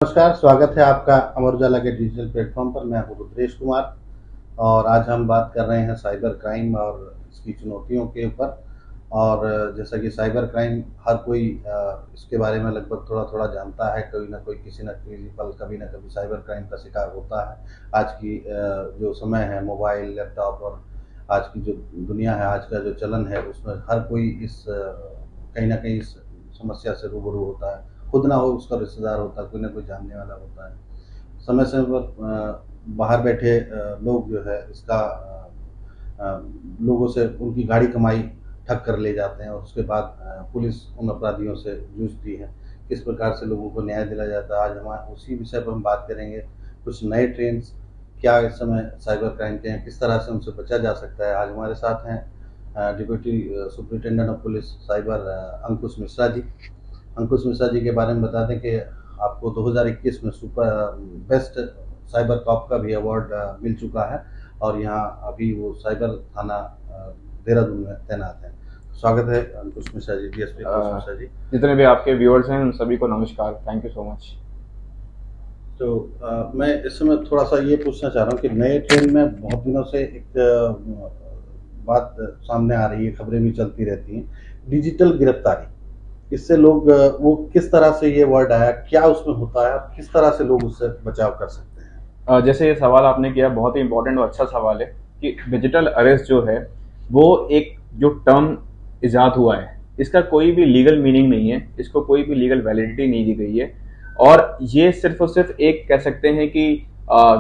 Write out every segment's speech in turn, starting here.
नमस्कार, स्वागत है आपका अमर उजाला के डिजिटल प्लेटफॉर्म पर। मैं हूँ रुद्रेश कुमार और आज हम बात कर रहे हैं साइबर क्राइम और इसकी चुनौतियों के ऊपर। और जैसा कि साइबर क्राइम हर कोई इसके बारे में लगभग थोड़ा-थोड़ा जानता है, कोई ना कोई किसी न किसी पल कभी न कभी साइबर क्राइम का शिकार होता है। आज की जो समय है मोबाइल, लैपटॉप और आज की जो दुनिया है, आज का जो चलन है उसमें हर कोई इस कहीं न कहीं इस समस्या से रूबरू होता है। खुद ना हो उसका रिश्तेदार होता है, कोई ना कोई जानने वाला होता है। समय-समय पर बाहर बैठे लोग जो है इसका लोगों से उनकी गाड़ी कमाई ठग कर ले जाते हैं और उसके बाद पुलिस उन अपराधियों से जूझती है। किस प्रकार से लोगों को न्याय दिलाया जाता है, आज हम उसी विषय पर हम बात करेंगे। कुछ नए ट्रेंड्स क्या इस समय साइबर क्राइम के हैं, किस तरह से उनसे बचा जा सकता है। आज हमारे साथ हैं deputy superintendent of police cyber Ankush Mishra ji. Ankush Mishra ji के बारे में बता दें कि आपको 2021 में सुपर बेस्ट साइबर कॉप का भी अवार्ड मिल चुका है और यहाँ अभी वो साइबर थाना देहरादून में तैनात हैं। स्वागत है अंकुश मिश्रा जी, डीएसपी अंकुश मिश्रा जी। जितने भी आपके व्यूअर्स हैं उन सभी को नमस्कार, थैंक यू सो मच। तो मैं इस समय थोड़ा सा ये पूछना चाह रहा हूँ कि नए ट्रेंड में बहुत दिनों से एक बात सामने आ रही है, खबरें भी चलती रहती हैं, डिजिटल गिरफ्तारी। इससे लोग वो किस तरह से ये वर्ड आया, क्या उसमें होता है, किस तरह से लोग उससे बचाव कर सकते हैं? जैसे ये सवाल आपने किया, बहुत ही इंपॉर्टेंट और अच्छा सवाल है कि डिजिटल अरेस्ट जो है वो एक जो टर्म इजाद हुआ है, इसका कोई भी लीगल मीनिंग नहीं है, इसको कोई भी लीगल वैलिडिटी नहीं दी गई है। और ये सिर्फ और सिर्फ एक कह सकते हैं कि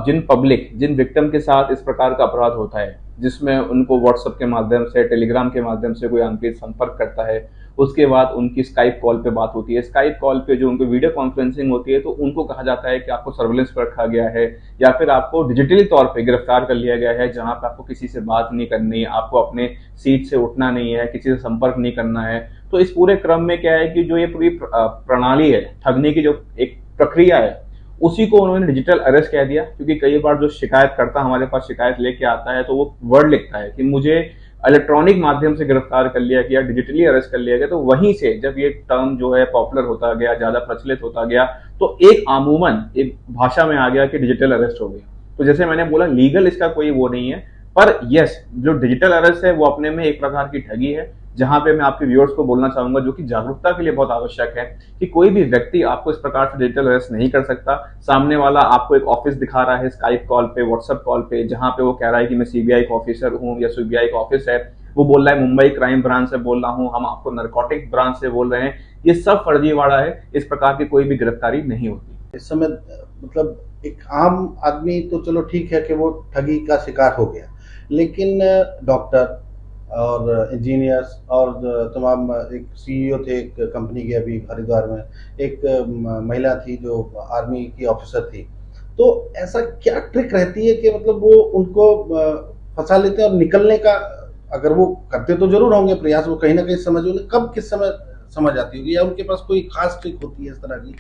जिन विक्टिम के साथ इस प्रकार का अपराध होता है, जिसमें उनको व्हाट्सएप के माध्यम से, टेलीग्राम के माध्यम से कोई आंतरिक संपर्क करता है, उसके बाद उनकी स्काइप कॉल पे बात होती है, स्काइप कॉल पे जो उनको वीडियो कॉन्फ्रेंसिंग होती है, तो उनको कहा जाता है कि आपको सर्विलेंस पर रखा गया है या फिर आपको डिजिटली तौर पे गिरफ्तार कर लिया गया है, जहां पे आपको किसी से बात नहीं करनी, आपको अपने सीट से उठना नहीं है, किसी से संपर्क नहीं करना है। तो इस पूरे क्रम में क्या है कि जो ये पूरी प्रणाली है, ठगने की जो एक प्रक्रिया है, उसी को उन्होंने डिजिटल अरेस्ट कह दिया। क्योंकि कई बार जो शिकायतकर्ता हमारे पास शिकायत लेके आता है तो वो वर्ड लिखता है कि मुझे इलेक्ट्रॉनिक माध्यम से गिरफ्तार कर लिया गया, डिजिटली अरेस्ट कर लिया गया। तो वहीं से जब ये टर्म जो है पॉपुलर होता गया, ज्यादा प्रचलित होता गया, तो एक आमूमन एक भाषा में आ गया कि डिजिटल अरेस्ट हो गया। तो जैसे मैंने बोला, लीगल इसका कोई वो नहीं है, पर यस, जो डिजिटल अरेस्ट है वो अपने में एक प्रकार की ठगी है। जहां पे मैं आपके व्यूअर्स को बोलना चाहूंगा, जो कि जागरूकता के लिए बहुत आवश्यक है, कि कोई भी व्यक्ति आपको इस प्रकार से डिजिटल अरेस्ट नहीं कर सकता। सामने वाला आपको एक ऑफिस दिखा रहा है स्काइप कॉल पे, व्हाट्सएप कॉल पे, जहां पे वो कह रहा है कि मैं सीबीआई का ऑफिसर हूं या सीबीआई का ऑफिस है, वो बोल रहा है मुंबई क्राइम ब्रांच से बोल रहा हूं, हम आपको नारकोटिक ब्रांच से बोल रहे हैं, ये सब फर्जीवाड़ा है। इस प्रकार की कोई भी गिरफ्तारी नहीं होती इस समय मतलब एक आम आदमी तो चलो ठीक है कि वो ठगी का शिकार हो गया, लेकिन डॉक्टर और इंजीनियर्स और तमाम एक सीईओ थे एक कंपनी के अभी हरिद्वार में, एक महिला थी जो आर्मी की ऑफिसर थी। तो ऐसा क्या ट्रिक रहती है कि मतलब वो उनको फंसा लेते हैं और निकलने का, अगर वो करते तो जरूर होंगे प्रयास, वो कहीं ना कहीं समझ होंगे, कब किस समय समझ आती होगी, या उनके पास कोई खास ट्रिक होती है इस तरह की?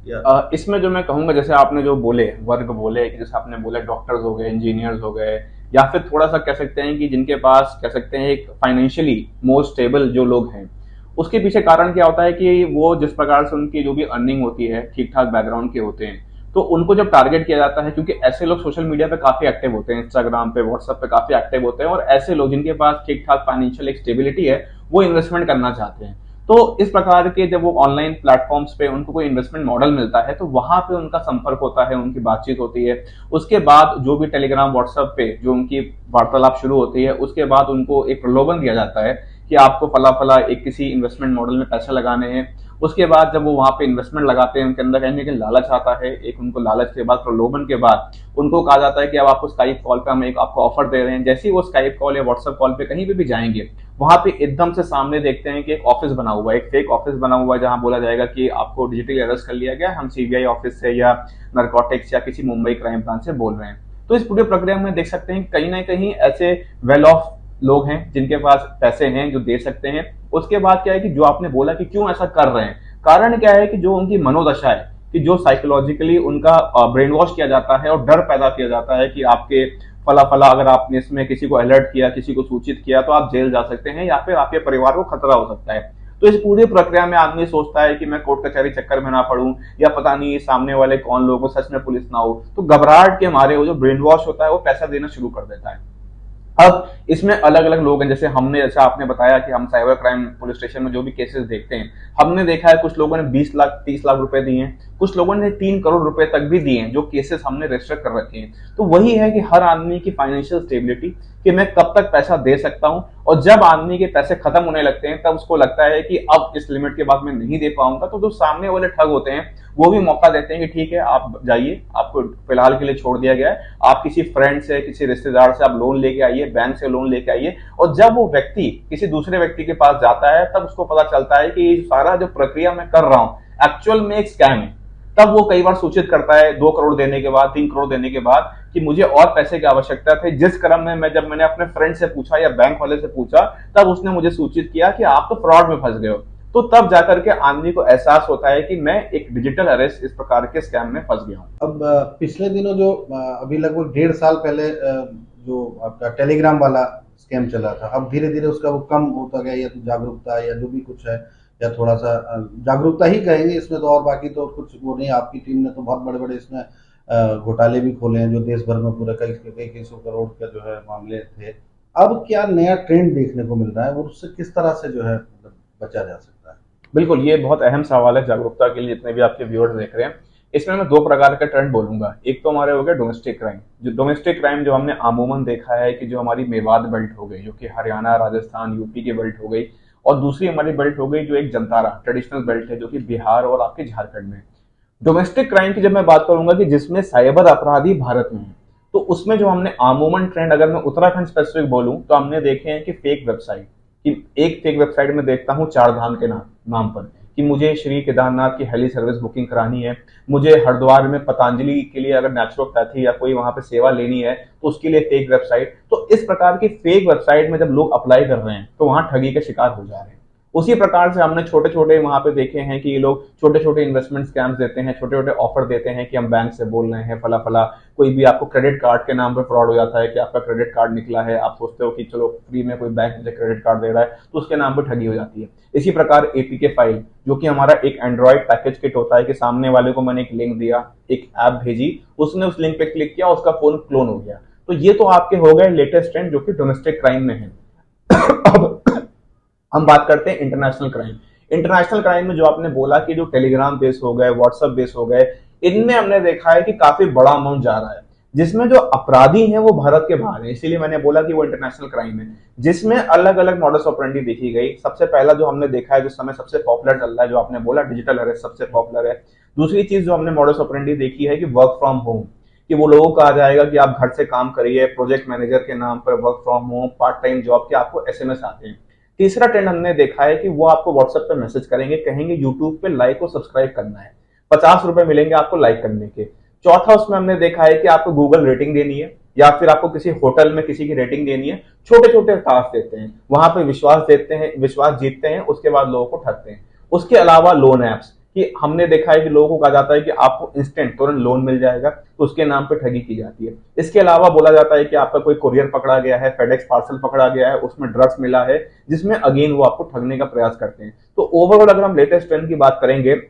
या इसमें जो मैं कहूंगा, जैसे आपने जो बोले वर्ग बोले, कि जैसे आपने बोले डॉक्टर्स हो गए, इंजीनियर्स हो गए, या फिर थोड़ा सा कह सकते हैं कि जिनके पास कह सकते हैं एक फाइनेंशियली मोर स्टेबल जो लोग हैं, उसके पीछे कारण क्या होता है कि वो जिस प्रकार से उनकी जो भी अर्निंग होती है, ठीक ठाक बैकग्राउंड के होते हैं, तो उनको जब टारगेट किया जाता है, क्योंकि ऐसे लोग सोशल मीडिया पे काफी एक्टिव होते हैं, इंस्टाग्राम पे, व्हाट्सएप पे काफी एक्टिव होते हैं, और ऐसे लोग जिनके पास ठीक ठाक फाइनेंशियल एक स्टेबिलिटी है, वो इन्वेस्टमेंट करना चाहते हैं। तो इस प्रकार के जब वो ऑनलाइन प्लेटफॉर्म्स पे उनको कोई इन्वेस्टमेंट मॉडल मिलता है, तो वहां पे उनका संपर्क होता है, उनकी बातचीत होती है। उसके बाद जो भी टेलीग्राम, व्हाट्सएप पे जो उनकी वार्तालाप शुरू होती है, उसके बाद उनको एक प्रलोभन दिया जाता है कि आपको फला फला एक किसी इन्वेस्टमेंट मॉडल में पैसे लगाने हैं। उसके बाद जब वो वहां पे इन्वेस्टमेंट लगाते हैं, उनके अंदर कहीं ना कहीं लालच आता है। एक उनको लालच के बाद, प्रलोभन के बाद उनको कहा जाता है कि अब आपको स्काइप कॉल पे हम एक आपको ऑफर दे रहे हैं। जैसे ही वो स्काइप कॉल या व्हाट्सएप कॉल पे कहीं भी जाएंगे, वहां पे एकदम से सामने देखते हैं कि एक ऑफिस बना हुआ है, एक फेक ऑफिस बना हुआ है, जहां बोला जाएगा कि आपको डिजिटली अरेस्ट कर लिया गया, हम सीबीआई ऑफिस से या नारकोटिक्स या किसी मुंबई क्राइम ब्रांच से बोल रहे हैं। तो इस पूरी प्रक्रिया में देख सकते हैं कहीं ना कहीं ऐसे वेल ऑफ लोग हैं जिनके पास पैसे हैं, जो दे सकते हैं। उसके बाद क्या है कि जो आपने बोला कि क्यों ऐसा कर रहे हैं, कारण क्या है कि जो उनकी मनोदशा है, कि जो साइकोलॉजिकली उनका ब्रेन वॉश किया जाता है और डर पैदा किया जाता है कि आपके फला फला अगर आपने इसमें किसी को अलर्ट किया, किसी को सूचित किया, तो आप जेल जा सकते हैं या फिर आपके परिवार को खतरा हो सकता है। तो इस पूरी प्रक्रिया में आदमी सोचता है कि मैं कोर्ट कचहरी चक्कर में ना पड़ूं, या पता नहीं सामने वाले कौन लोग हो, सच में पुलिस ना हो, तो घबराहट के मारे वो जो ब्रेन वॉश होता है वो पैसा देना शुरू कर देता है। अब इसमें अलग अलग लोग हैं, जैसे हमने, जैसा आपने बताया कि हम साइबर क्राइम पुलिस स्टेशन में जो भी केसेस देखते हैं, हमने देखा है कुछ लोगों ने 20 लाख 30 लाख रुपए दिए हैं, कुछ लोगों ने 3 करोड़ रुपए तक भी दिए हैं, जो केसेस हमने रजिस्टर कर रखे हैं। तो वही है कि हर आदमी की फाइनेंशियल स्टेबिलिटी, कि मैं कब तक पैसा दे सकता हूं, और जब आदमी के पैसे खत्म होने लगते हैं तब उसको लगता है कि अब इस लिमिट के बाद मैं नहीं दे पाऊंगा, तो जो सामने वाले ठग होते हैं वो भी मौका देते हैं कि ठीक है आप जाइए, आपको फिलहाल के लिए छोड़ दिया गया है, आप किसी फ्रेंड से, किसी रिश्तेदार से आप लोन लेके आइए, बैंक से लोन लेके आइए। और जब वो व्यक्ति किसी दूसरे व्यक्ति के पास जाता है तब उसको पता चलता है कि ये सारा जो प्रक्रिया मैं कर रहा हूं एक्चुअल में एक स्कैम है। तब वो कई बार सूचित करता है 2 करोड़ देने के बाद, 3 करोड़ देने के बाद, कि मुझे और पैसे की आवश्यकता थी। जिस क्रम में जब मैंने अपने फ्रेंड से पूछा या बैंक वाले से पूछा, तब उसने मुझे सूचित किया कि आप तो फ्रॉड में फंस गए हो। तो तब जाकर के आदमी को एहसास होता है कि मैं एक डिजिटल अरेस्ट, इस प्रकार के स्कैम में फंस गया हूँ। अब पिछले दिनों जो अभी लगभग 1.5 साल पहले जो आपका टेलीग्राम वाला स्कैम चला था, अब धीरे धीरे उसका वो कम होता गया, या तो जागरूकता या जो भी कुछ है, या थोड़ा सा जागरूकता ही कहेंगे इसमें तो, और बाकी तो कुछ वो नहीं। आपकी टीम ने तो बहुत बड़े बड़े इसमें घोटाले भी खोले हैं, जो देश भर में पूरे कई सौ करोड़ का जो है मामले थे। अब क्या नया ट्रेंड देखने को मिल रहा है और उससे किस तरह से जो है मतलब बचा जा सकता है? बिल्कुल, ये बहुत अहम सवाल है जागरूकता के लिए, जितने भी आपके व्यूअर्स देख रहे हैं। इसमें मैं 2 प्रकार का ट्रेंड बोलूंगा। एक तो हमारे हो गया डोमेस्टिक क्राइम। जो डोमेस्टिक क्राइम जो हमने अमूमन देखा है कि जो हमारी मेवात बेल्ट हो गई, जो कि हरियाणा, राजस्थान, यूपी की बेल्ट हो गई, और दूसरी हमारी बेल्ट हो गई जो एक जमतारा ट्रेडिशनल बेल्ट है, जो कि बिहार और आपके झारखंड में। डोमेस्टिक क्राइम की जब मैं बात करूंगा कि जिसमें साइबर अपराधी भारत में है, तो उसमें जो हमने अमूमन ट्रेंड, अगर मैं उत्तराखंड स्पेसिफिक बोलूं, तो हमने देखे हैं कि फेक वेबसाइट, कि एक फेक वेबसाइट में देखता हूं चार धाम के नाम पर, कि मुझे श्री केदारनाथ की हेली सर्विस बुकिंग करानी है, मुझे हरिद्वार में पतंजलि के लिए अगर नेचुरोपैथी या कोई वहां पे सेवा लेनी है तो उसके लिए फेक वेबसाइट। तो इस प्रकार की फेक वेबसाइट में जब लोग अप्लाई कर रहे हैं तो वहां ठगी के शिकार हो जा रहे हैं। उसी प्रकार से हमने छोटे छोटे वहां पे देखे हैं कि ये लोग छोटे छोटे इन्वेस्टमेंट स्कैम्स देते हैं, छोटे छोटे ऑफर देते हैं कि हम बैंक से बोल रहे हैं फला फला। कोई भी आपको क्रेडिट कार्ड के नाम पे फ्रॉड हो जाता है कि आपका क्रेडिट कार्ड निकला है, आप सोचते हो कि चलो फ्री में कोई बैंक मुझे क्रेडिट कार्ड दे रहा है, तो उसके नाम पर ठगी हो जाती है। इसी प्रकार एपीके फाइल, जो कि हमारा एक एंड्रॉइड पैकेज किट होता है, कि सामने वाले को मैंने एक लिंक दिया, एक ऐप भेजी, उसने उस लिंक पे क्लिक किया, उसका फोन क्लोन हो गया। तो ये तो आपके हो गए लेटेस्ट ट्रेंड जो कि डोमेस्टिक क्राइम में है। अब हम बात करते हैं इंटरनेशनल क्राइम। इंटरनेशनल क्राइम में जो आपने बोला कि जो टेलीग्राम बेस हो गए, व्हाट्सएप बेस हो गए, इनमें हमने देखा है कि काफी बड़ा अमाउंट जा रहा है, जिसमें जो अपराधी हैं वो भारत के बाहर है, इसीलिए मैंने बोला कि वो इंटरनेशनल क्राइम है, जिसमें अलग अलग मॉडस ऑपरेंडी देखी गई। सबसे पहला जो हमने देखा है, जो समय सबसे पॉपुलर चल रहा है, जो आपने बोला डिजिटल अरेस्ट सबसे पॉपुलर है। दूसरी चीज जो हमने मॉडस ऑपरेंडी देखी है कि वर्क फ्रॉम होम, कि वो लोगों को आ जाएगा कि आप घर से काम करिए, प्रोजेक्ट मैनेजर के नाम पर work from home, part time job के आपको एसएमएस आते हैं। तीसरा ट्रेंड हमने देखा है कि वो आपको व्हाट्सएप पे मैसेज करेंगे, कहेंगे यूट्यूब पे लाइक और सब्सक्राइब करना है, 50 रुपए मिलेंगे आपको लाइक करने के। चौथा उसमें हमने देखा है कि आपको गूगल रेटिंग देनी है, या फिर आपको किसी होटल में किसी की रेटिंग देनी है। छोटे छोटे टास्क देते हैं, वहां पे विश्वास देते हैं, विश्वास जीतते हैं, उसके बाद लोगों को ठगते हैं। उसके अलावा लोन एप्स, कि हमने देखा है कि लोगों को कहा जाता है कि आपको इंस्टेंट तुरंत लोन मिल जाएगा, तो उसके नाम पे ठगी की जाती है। इसके अलावा बोला जाता है कि आपका कोई कुरियर पकड़ा गया है, फेडेक्स पार्सल पकड़ा गया है, उसमें ड्रग्स मिला है, जिसमें अगेन वो आपको ठगने का प्रयास करते हैं। तो ओवरऑल अगर हम लेटेस्ट ट्रेंड की बात करेंगे,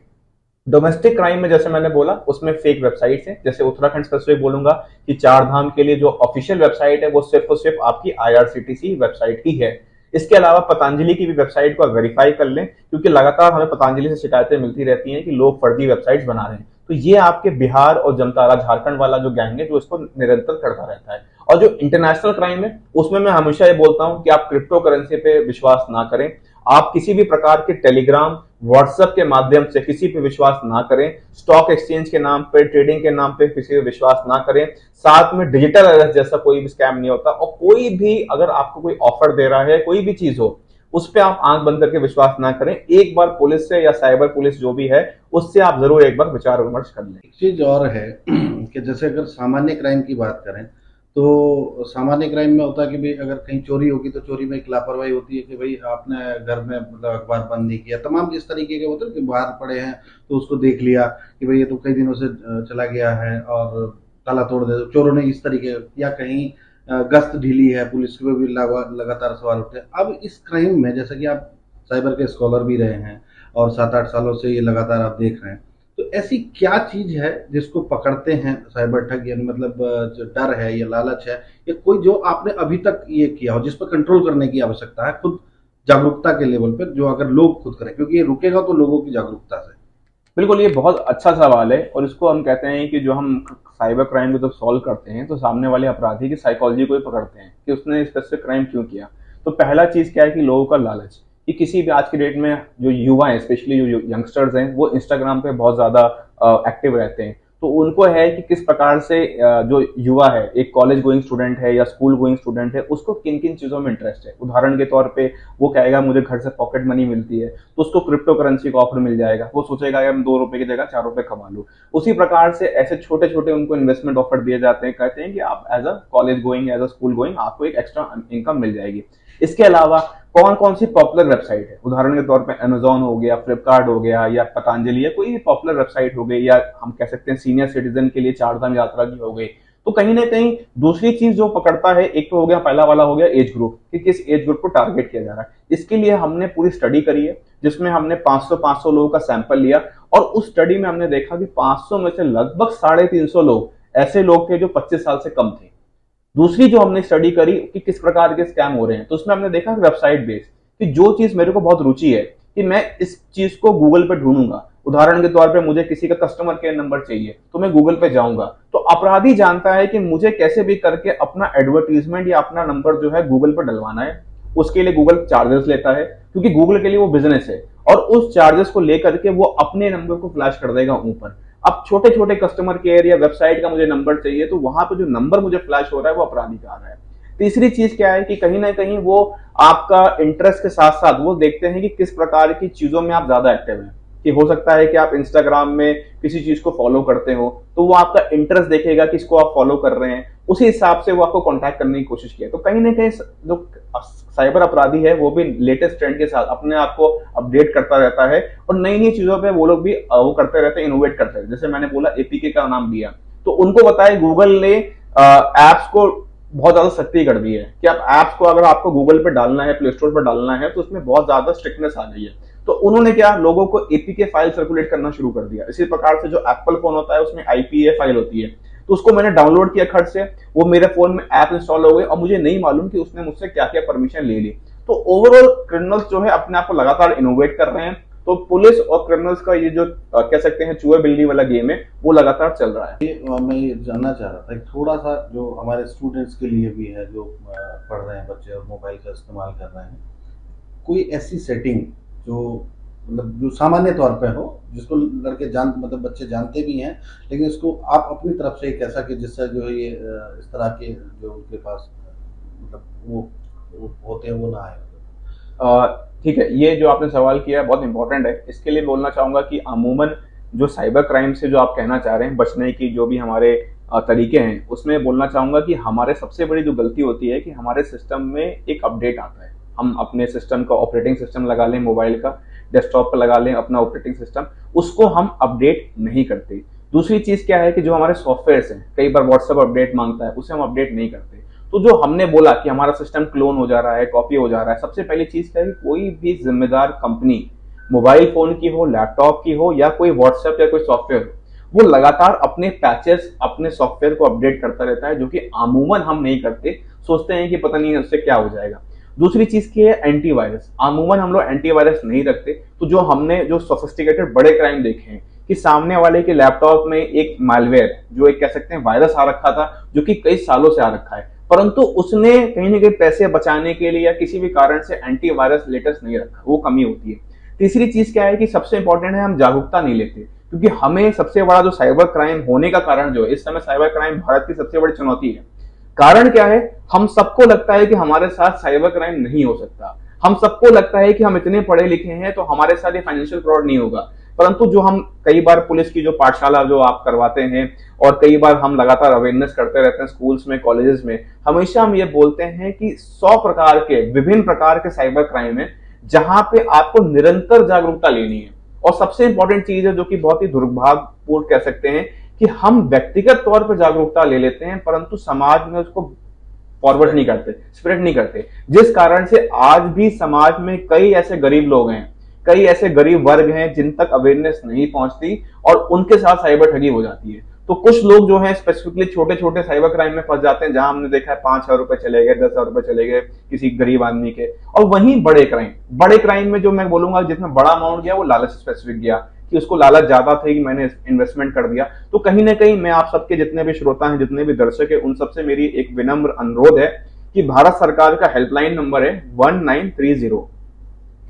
डोमेस्टिक क्राइम में जैसे मैंने बोला उसमें फेक वेबसाइट्स हैं, जैसे उत्तराखंड स्पेसिफिक बोलूंगा कि चार धाम के लिए जो ऑफिशियल वेबसाइट है वो सिर्फ और सिर्फ आपकी आईआरसीटीसी वेबसाइट ही है। इसके अलावा पतंजलि की भी वेबसाइट को आप वेरीफाई कर लें, क्योंकि लगातार हमें पतंजलि से शिकायतें मिलती रहती हैं कि लोग फर्जी वेबसाइट्स बना रहे हैं। तो ये आपके बिहार और जमतारा झारखंड वाला जो गैंग है जो इसको निरंतर करता रहता है। और जो इंटरनेशनल क्राइम है उसमें मैं हमेशा ये बोलता हूं कि आप क्रिप्टो करेंसी पे विश्वास ना करें, आप किसी भी प्रकार के टेलीग्राम, व्हाट्सएप के माध्यम से किसी पे विश्वास ना करें, स्टॉक एक्सचेंज के नाम पे, ट्रेडिंग के नाम पे किसी पे विश्वास ना करें। साथ में डिजिटल अरेस्ट जैसा कोई भी स्कैम नहीं होता, और कोई भी अगर आपको कोई ऑफर दे रहा है, कोई भी चीज हो, उस पर आप आंख बंद करके विश्वास ना करें। एक बार पुलिस से या साइबर पुलिस जो भी है उससे आप जरूर एक बार विचार विमर्श कर लें। एक चीज और है कि जैसे अगर सामान्य क्राइम की बात करें, तो सामान्य क्राइम में होता है कि भाई अगर कहीं चोरी होगी तो चोरी में एक लापरवाही होती है कि भाई आपने घर में मतलब अखबार बंद नहीं किया, तमाम इस तरीके के होते हैं कि बाहर पड़े हैं तो उसको देख लिया कि भाई ये तो कई दिनों से चला गया है और ताला तोड़ दे, चोरों ने इस तरीके, या कहीं गश्त ढीली है, पुलिस के भी लगातार सवाल उठते हैं। अब इस क्राइम में जैसा कि आप साइबर के स्कॉलर भी रहे हैं और 7-8 सालों से ये लगातार आप देख रहे हैं। तो ऐसी क्या चीज़ है जिसको पकड़ते हैं साइबर ठग, यानी मतलब जो डर है या लालच है या कोई जो आपने अभी तक ये किया हो जिस पर कंट्रोल करने की आवश्यकता है खुद जागरूकता के लेवल पर, जो अगर लोग खुद करें, क्योंकि ये रुकेगा तो लोगों की जागरूकता से। बिल्कुल, ये बहुत अच्छा सवाल है और इसको हम कहते हैं कि जो हम साइबर क्राइम को जब सॉल्व करते हैं तो सामने वाले अपराधी की साइकोलॉजी को ही पकड़ते हैं कि उसने स्पेसिफिक क्राइम क्यों किया। तो पहला चीज़ क्या है कि लोगों का लालच, कि किसी भी आज की डेट में जो युवा हैं, स्पेशली जो यंगस्टर्स हैं, वो इंस्टाग्राम पे बहुत ज़्यादा एक्टिव रहते हैं। तो उनको है कि किस प्रकार से जो युवा है, एक कॉलेज गोइंग स्टूडेंट है या स्कूल गोइंग स्टूडेंट है, उसको किन किन चीज़ों में इंटरेस्ट है। उदाहरण के तौर पे वो कहेगा मुझे घर से पॉकेट मनी मिलती है, तो उसको क्रिप्टो करेंसी का ऑफर मिल जाएगा, वो सोचेगा यार मैं 2 रुपए की जगह 4 रुपए कमा लूँ। उसी प्रकार से ऐसे छोटे छोटे उनको इन्वेस्टमेंट ऑफर दिए जाते हैं, कहते हैं कि आप as a college going, as a school going आपको एक एक्स्ट्रा इनकम मिल जाएगी। इसके अलावा कौन कौन सी पॉपुलर वेबसाइट है, उदाहरण के तौर पे अमेजोन हो गया, फ्लिपकार्ट हो गया या पतंजलि या कोई भी पॉपुलर वेबसाइट हो गई, या हम कह सकते हैं सीनियर सिटीजन के लिए चारधाम यात्रा की हो गई। तो कहीं ना कहीं दूसरी चीज जो पकड़ता है, एक तो हो गया, पहला वाला हो गया एज ग्रुप, कि किस एज ग्रुप को टारगेट किया जा रहा है। इसके लिए हमने पूरी स्टडी करी है जिसमें हमने 500 लोगों का सैंपल लिया और उस स्टडी में हमने देखा कि 500 में से लगभग 350 लोग ऐसे लोग थे जो 25 साल से कम थे। दूसरी जो हमने स्टडी करी कि किस प्रकार के स्कैम हो रहे हैं, तो उसमें हमने देखा वेबसाइट बेस्ड, कि जो चीज मेरे को बहुत रुचि है कि मैं इस चीज को गूगल पे ढूंढूंगा। उदाहरण के तौर पे मुझे किसी का कस्टमर केयर नंबर चाहिए तो मैं गूगल पे जाऊंगा, तो अपराधी जानता है कि मुझे कैसे भी करके अपना एडवर्टीजमेंट या अपना नंबर जो है गूगल पर डलवाना है। उसके लिए गूगल चार्जेस लेता है क्योंकि गूगल के लिए वो बिजनेस है, और उस चार्जेस को लेकर के वो अपने नंबर को फ्लैश कर देगा ऊपर। अब छोटे छोटे कस्टमर केयर या वेबसाइट का मुझे नंबर चाहिए, तो वहां पे जो नंबर मुझे फ्लैश हो रहा है वो अपराधी का आ रहा है। तीसरी चीज क्या है कि कहीं ना कहीं वो आपका इंटरेस्ट के साथ साथ वो देखते हैं कि किस प्रकार की चीजों में आप ज्यादा एक्टिव हैं। कि हो सकता है कि आप इंस्टाग्राम में किसी चीज को फॉलो करते हो, तो वो आपका इंटरेस्ट देखेगा कि इसको आप फॉलो कर रहे हैं, उसी हिसाब से वो आपको कांटेक्ट करने की कोशिश किया। तो कहीं ना कहीं जो साइबर अपराधी है वो भी लेटेस्ट ट्रेंड के साथ अपने आप को अपडेट करता रहता है और नई नई चीजों पे वो लोग भी वो करते रहते हैं, इनोवेट करते हैं। जैसे मैंने बोला एपीके का नाम लिया, तो उनको बताया गूगल ने एप्स को बहुत ज्यादा सख्ती कर दी है कि आप ऐप्स को अगर आपको गूगल पे डालना है, प्ले स्टोर पर डालना है, तो उसमें बहुत ज्यादा स्ट्रिक्टनेस आ गई है। तो उन्होंने क्या, लोगों को एपीके फाइल सर्कुलेट करना शुरू कर दिया। इसी प्रकार से जो एप्पल फोन होता है उसमें आईपीए फाइल होती है, तो उसको मैंने डाउनलोड किया खट से, वो मेरे फोन में ऐप इंस्टॉल हो गई और मुझे नहीं मालूम कि उसने मुझसे क्या क्या परमिशन ले ली। तो ओवरऑल क्रिमिनल्स जो है अपने आप को लगातार इनोवेट कर रहे हैं। तो पुलिस और क्रिमिनल्स का ये जो कह सकते हैं चूहे बिल्ली वाला गेम है वो लगातार चल रहा है। मैं ये जानना चाह रहा था कि थोड़ा सा जो हमारे स्टूडेंट्स के लिए भी है, जो पढ़ रहे हैं बच्चे और मोबाइल का इस्तेमाल कर रहे हैं, कोई ऐसी सेटिंग जो मतलब जो सामान्य तौर पे हो, जिसको लड़के मतलब बच्चे जानते भी हैं, लेकिन इसको आप अपनी तरफ से एक ऐसा कि जिससे जो है ये इस तरह के जो उनके पास मतलब वो होते हैं वो ना आए। ठीक है, ये जो आपने सवाल किया है बहुत इंपॉर्टेंट है। इसके लिए बोलना चाहूंगा कि अमूमन जो साइबर क्राइम से जो आप कहना चाह रहे हैं, बचने की जो भी हमारे तरीके हैं, उसमें बोलना चाहूंगा कि हमारे सबसे बड़ी जो गलती होती है कि हमारे सिस्टम में एक अपडेट आता है। हम अपने सिस्टम का ऑपरेटिंग सिस्टम लगा लें, मोबाइल का डेस्कटॉप पर लगा लें अपना ऑपरेटिंग सिस्टम, उसको हम अपडेट नहीं करते। दूसरी चीज क्या है कि जो हमारे सॉफ्टवेयर हैं, कई बार व्हाट्सएप अपडेट मांगता है, उसे हम अपडेट नहीं करते। तो जो हमने बोला कि हमारा सिस्टम क्लोन हो जा रहा है, कॉपी हो जा रहा है, सबसे पहली चीज क्या है कि कोई भी जिम्मेदार कंपनी, मोबाइल फोन की हो, लैपटॉप की हो या कोई व्हाट्सएप या कोई सॉफ्टवेयर हो, वो लगातार अपने पैचेस, अपने सॉफ्टवेयर को अपडेट करता रहता है, जो कि अमूमन हम नहीं करते। सोचते हैं कि पता नहीं उससे क्या हो जाएगा। दूसरी चीज की है एंटीवायरस। अमूमन हम लोग एंटीवायरस नहीं रखते। तो जो हमने जो सोफिस्टिकेटेड बड़े क्राइम देखे हैं कि सामने वाले के लैपटॉप में एक मालवेयर, जो एक कह सकते हैं वायरस आ रखा था, जो कि कई सालों से आ रखा है, परंतु उसने कहीं ना कहीं पैसे बचाने के लिए या किसी भी कारण से एंटीवायरस लेटेस्ट नहीं रखा, वो कमी होती है। तीसरी चीज क्या है कि सबसे इंपॉर्टेंट है हम जागरूकता नहीं लेते, क्योंकि हमें सबसे बड़ा जो साइबर क्राइम होने का कारण जो है, इस समय साइबर क्राइम भारत की सबसे बड़ी चुनौती है। कारण क्या है, हम सबको लगता है कि हमारे साथ साइबर क्राइम नहीं हो सकता। हम सबको लगता है कि हम इतने पढ़े लिखे हैं तो हमारे साथ ये फाइनेंशियल फ्रॉड नहीं होगा। परंतु जो हम कई बार पुलिस की जो पाठशाला जो आप करवाते हैं और कई बार हम लगातार अवेयरनेस करते रहते हैं स्कूल्स में, कॉलेजेस में, हमेशा हम ये बोलते हैं कि 100 प्रकार के, विभिन्न प्रकार के साइबर क्राइम है जहां पे आपको निरंतर जागरूकता लेनी है। और सबसे इंपॉर्टेंट चीज है जो कि बहुत ही दुर्भाग्यपूर्ण कह सकते हैं कि हम व्यक्तिगत तौर पर जागरूकता ले लेते हैं, परंतु समाज में उसको फॉरवर्ड नहीं करते, स्प्रेड नहीं करते, जिस कारण से आज भी समाज में कई ऐसे गरीब लोग हैं, कई ऐसे गरीब वर्ग हैं जिन तक अवेयरनेस नहीं पहुंचती और उनके साथ साइबर ठगी हो जाती है। तो कुछ लोग जो हैं स्पेसिफिकली छोटे छोटे साइबर क्राइम में फंस जाते हैं, जहां हमने देखा है 5,000 रुपए चले गए, 10,000 रुपए चले गए किसी गरीब आदमी के। और वहीं बड़े क्राइम में जो मैं बोलूंगा जिसमें बड़ा अमाउंट गया वो लालच स्पेसिफिक गया, कि उसको लालच ज्यादा थे कि मैंने इन्वेस्टमेंट कर दिया। तो कहीं ना कहीं मैं आप सबके जितने भी श्रोता हैं, जितने भी दर्शक है, उन सबसे मेरी एक विनम्र अनुरोध है कि भारत सरकार का हेल्पलाइन नंबर है 1930।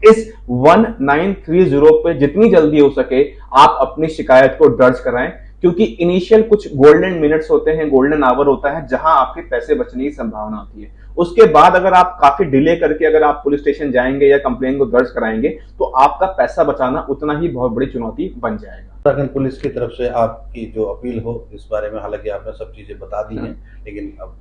इस 1930 पे जितनी जल्दी हो सके आप अपनी शिकायत को दर्ज कराएं, क्योंकि इनिशियल कुछ गोल्डन मिनट्स होते हैं, गोल्डन आवर होता है, जहां आपके पैसे बचने की संभावना होती है। उसके बाद अगर आप काफी डिले करके अगर आप पुलिस स्टेशन जाएंगे या कंप्लेन को दर्ज कराएंगे तो आपका पैसा बचाना उतना ही बहुत बड़ी चुनौती बन जाएगा। उत्तराखंड पुलिस की तरफ से आपकी जो अपील हो इस बारे में, हालांकि आपने सब चीजें बता दी हैं, लेकिन अब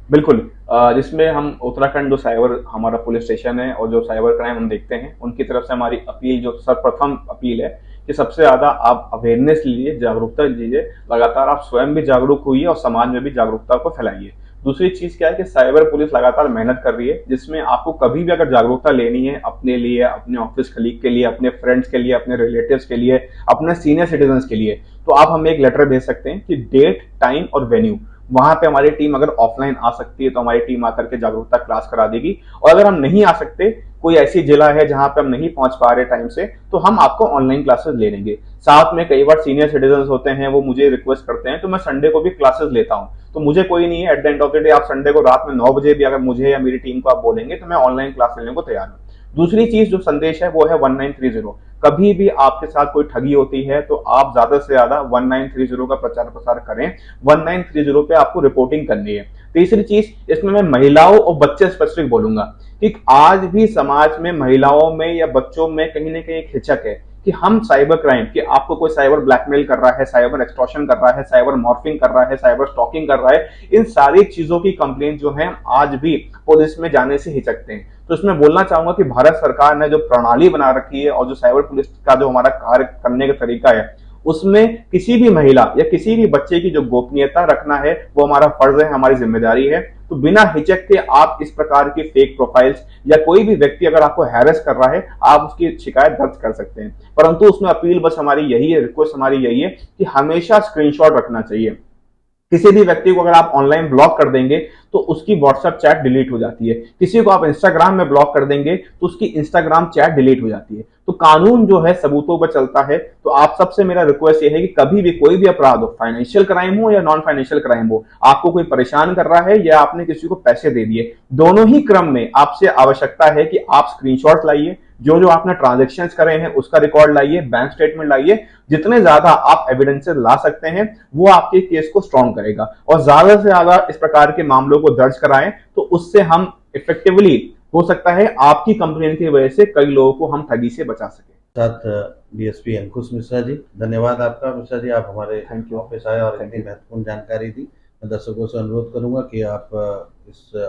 बिल्कुल, जिसमें हम उत्तराखंड जो साइबर हमारा पुलिस स्टेशन है और जो साइबर क्राइम हम देखते हैं उनकी तरफ से हमारी अपील, जो सर्वप्रथम अपील है कि सबसे ज्यादा आप अवेयरनेस लीजिए, जागरूकता लीजिए, लगातार आप स्वयं भी जागरूक हुई और समाज में भी जागरूकता को फैलाइए। दूसरी चीज क्या है कि साइबर पुलिस लगातार मेहनत कर रही है, जिसमें आपको कभी भी अगर जागरूकता लेनी है अपने लिए, अपने ऑफिस कलीग के लिए, अपने फ्रेंड्स के लिए, अपने रिलेटिव्स के लिए, अपने सीनियर सिटीजन के लिए, तो आप हमें एक लेटर भेज सकते हैं कि डेट, टाइम और वेन्यू, वहां पे हमारी टीम अगर ऑफलाइन आ सकती है तो हमारी टीम आकर के जागरूकता क्लास करा देगी। और अगर हम नहीं आ सकते, कोई ऐसी जिला है जहां पे हम नहीं पहुंच पा रहे टाइम से, तो हम आपको ऑनलाइन क्लासेस ले लेंगे। साथ में कई बार सीनियर सिटीजन होते हैं, वो मुझे रिक्वेस्ट करते हैं तो मैं संडे को भी क्लासेस लेता हूं। तो मुझे कोई नहीं है, at the end of the day आप संडे को रात में 9 बजे भी अगर मुझे या मेरी टीम को आप बोलेंगे तो मैं ऑनलाइन क्लास लेने को तैयार हूं। दूसरी चीज जो संदेश है वो है 1930। कभी भी आपके साथ कोई ठगी होती है तो आप ज्यादा से ज्यादा 1930 का प्रचार प्रसार करें। 1930 पे आपको रिपोर्टिंग करनी है। तीसरी चीज, इसमें मैं महिलाओं और बच्चे स्पेसिफिक बोलूंगा कि आज भी समाज में महिलाओं में या बच्चों में कहीं ना कहीं एक हिचक है कि हम साइबर क्राइम, कि आपको कोई साइबर ब्लैकमेल कर रहा है, साइबर एक्सटॉर्शन कर रहा है, साइबर मॉर्फिंग कर रहा है, साइबर स्टॉकिंग कर रहा है, इन सारी चीजों की कंप्लेन जो है आज भी पुलिस में जाने से हिचकते हैं। तो इसमें बोलना चाहूंगा कि भारत सरकार ने जो प्रणाली बना रखी है और जो साइबर पुलिस का जो हमारा कार्य करने का तरीका है, उसमें किसी भी महिला या किसी भी बच्चे की जो गोपनीयता रखना है वो हमारा फर्ज है, हमारी जिम्मेदारी है। तो बिना हिचक के आप इस प्रकार की फेक प्रोफाइल्स या कोई भी व्यक्ति अगर आपको हैरेस कर रहा है, आप उसकी शिकायत दर्ज कर सकते हैं। परंतु उसमें अपील बस हमारी यही है, रिक्वेस्ट हमारी यही है कि हमेशा स्क्रीनशॉट रखना चाहिए। किसी भी व्यक्ति को अगर आप ऑनलाइन ब्लॉक कर देंगे तो उसकी व्हाट्सएप चैट डिलीट हो जाती है। किसी को आप इंस्टाग्राम में ब्लॉक कर देंगे तो उसकी इंस्टाग्राम चैट डिलीट हो जाती है। तो कानून जो है सबूतों पर चलता है। तो आप सबसे मेरा रिक्वेस्ट ये है कि कभी भी कोई भी अपराध हो, फाइनेंशियल क्राइम हो या नॉन फाइनेंशियल क्राइम हो, आपको कोई परेशान कर रहा है या आपने किसी को पैसे दे दिए, दोनों ही क्रम में आपसे आवश्यकता है कि आप स्क्रीनशॉट लाइए, जो जो आपने ट्रांजेक्शन्स करे हैं उसका रिकॉर्ड लाइए, बैंक स्टेटमेंट लाइए। जितने ज्यादा आप एविडेंसेस ला सकते हैं वो आपके केस को स्ट्रॉन्ग करेगा। और ज्यादा से ज्यादा इस प्रकार के मामलों को दर्ज कराएं तो उससे हम इफेक्टिवली, हो सकता है आपकी कंप्लेन की वजह से कई लोगों को हम ठगी से बचा सके। साथ डीएसपी अंकुश मिश्रा जी, धन्यवाद आपका। मिश्रा जी, आप हमारे ऑफिस आए और इतनी महत्वपूर्ण जानकारी दी। मैं दर्शकों से अनुरोध करूंगा कि आप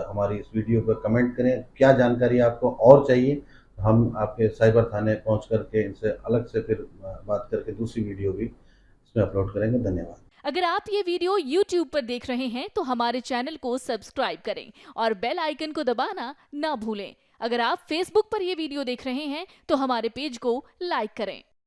हमारी इस वीडियो पर कमेंट करें, क्या जानकारी आपको और चाहिए। हम आपके साइबर थाने पहुंच करके इनसे अलग से फिर बात करके दूसरी वीडियो भी इसमें अपलोड करेंगे। धन्यवाद। अगर आप ये वीडियो YouTube पर देख रहे हैं तो हमारे चैनल को सब्सक्राइब करें और बेल आइकन को दबाना ना भूलें। अगर आप Facebook पर ये वीडियो देख रहे हैं तो हमारे पेज को लाइक करें।